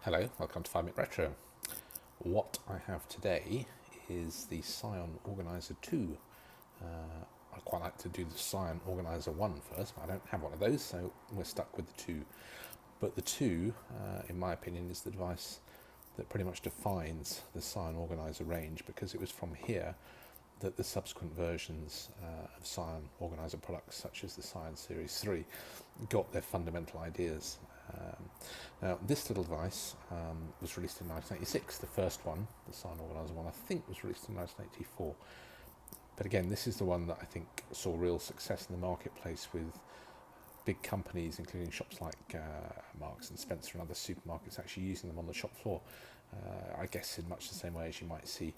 Hello, welcome to 5 Minute Retro. What I have today is the Psion Organiser 2. I quite like to do the Psion Organiser 1 first, but I don't have one of those, so we're stuck with the 2. But the 2, in my opinion, is the device that pretty much defines the Psion Organiser range, because it was from here that the subsequent versions of Psion Organiser products, such as the Psion Series 3, got their fundamental ideas. Now, this little device was released in 1986. The first one, the Psion Organiser 1, I think was released in 1984. But again, this is the one that I think saw real success in the marketplace with big companies, including shops like Marks and Spencer and other supermarkets, actually using them on the shop floor. I guess in much the same way as you might see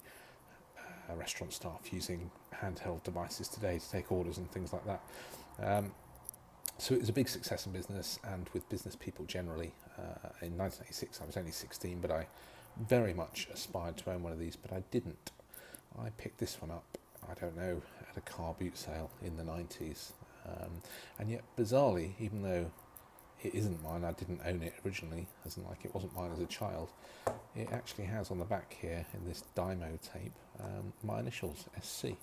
restaurant staff using handheld devices today to take orders and things like that. So it was a big success in business and with business people generally. In 1986, I was only 16, but I very much aspired to own one of these, but I didn't. I picked this one up, I don't know, at a car boot sale in the 90s. And yet, bizarrely, even though it isn't mine, I didn't own it originally, as in like it wasn't mine as a child, it actually has on the back here, in this Dyno Tape, my initials, SC.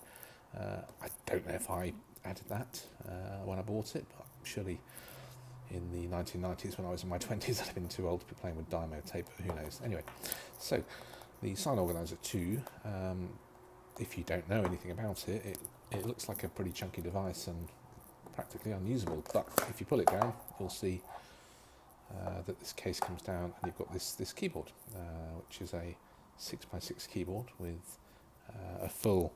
I don't know if I added that when I bought it, but surely in the 1990s when I was in my 20s I'd have been too old to be playing with Dyno Tape, but who knows. Anyway, so the Psion Organiser 2, if you don't know anything about it, it looks like a pretty chunky device and practically unusable, but if you pull it down you'll see that this case comes down and you've got this keyboard, which is a 6x6 keyboard with a full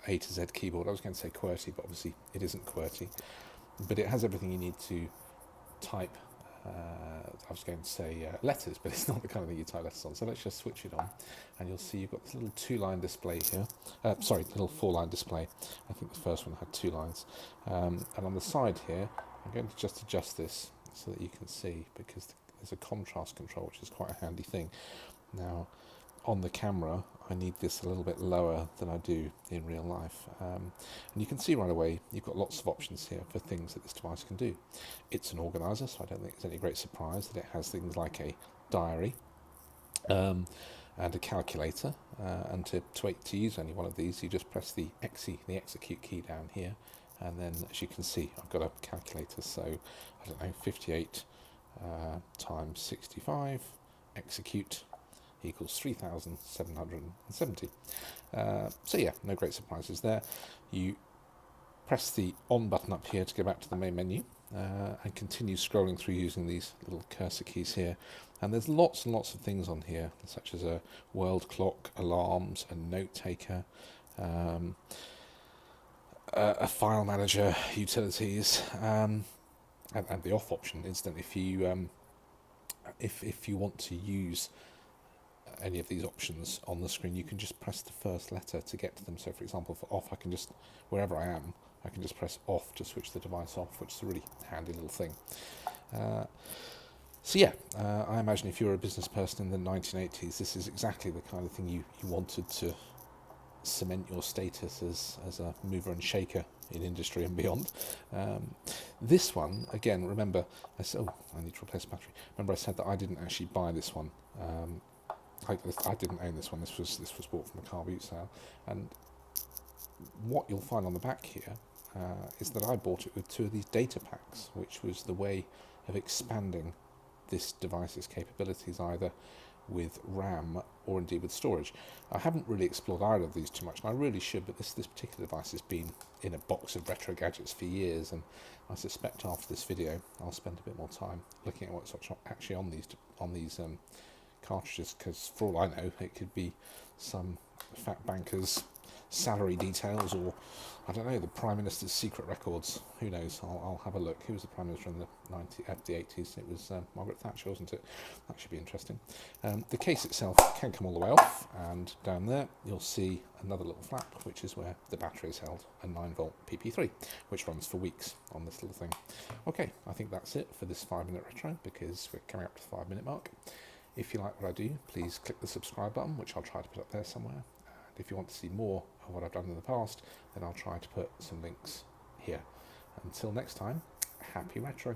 A to Z keyboard. I was going to say QWERTY, but obviously it isn't QWERTY. But it has everything you need to type. I was going to say letters, but it's not the kind of thing you type letters on. So let's just switch it on, and you'll see you've got this little 2-line display here. Little 4-line display. I think the first one had 2 lines. And on the side here, I'm going to just adjust this so that you can see, because there's a contrast control, which is quite a handy thing. Now, on the camera, I need this a little bit lower than I do in real life. And you can see right away, you've got lots of options here for things that this device can do. It's an organiser, so I don't think it's any great surprise that it has things like a diary and a calculator. And to use any one of these, you just press the execute key down here. And then, as you can see, I've got a calculator, so, I don't know, 58 times 65, execute, equals 3,770. So yeah, no great surprises there. You press the on button up here to go back to the main menu and continue scrolling through using these little cursor keys here. And there's lots and lots of things on here, such as a world clock, alarms, a note taker, a file manager, utilities, and the off option instant if you want to use any of these options on the screen. You can just press the first letter to get to them. So for example, for off, I can just, wherever I am, I can just press off to switch the device off, which is a really handy little thing. I imagine if you're a business person in the 1980s, this is exactly the kind of thing you wanted to cement your status as a mover and shaker in industry and beyond. This one, again, remember, I need to replace the battery. Remember I said that I didn't actually buy this one. I didn't own this one. This was bought from a car boot sale. And what you'll find on the back here is that I bought it with 2 of these data packs, which was the way of expanding this device's capabilities, either with RAM or indeed with storage. I haven't really explored either of these too much, and I really should, but this particular device has been in a box of retro gadgets for years, and I suspect after this video I'll spend a bit more time looking at what's actually on these cartridges, because for all I know it could be some fat banker's salary details, or I don't know, the Prime Minister's secret records. Who knows? I'll have a look. Who was the Prime Minister in the 80s? It was Margaret Thatcher, wasn't it? That should be interesting. The case itself can come all the way off, and down there you'll see another little flap, which is where the battery is held, a 9-volt PP3, which runs for weeks on this little thing. Okay, I think that's it for this 5-minute retro, because we're coming up to the 5-minute mark. If you like what I do, please click the subscribe button, which I'll try to put up there somewhere. And if you want to see more of what I've done in the past, then I'll try to put some links here. Until next time, happy retro.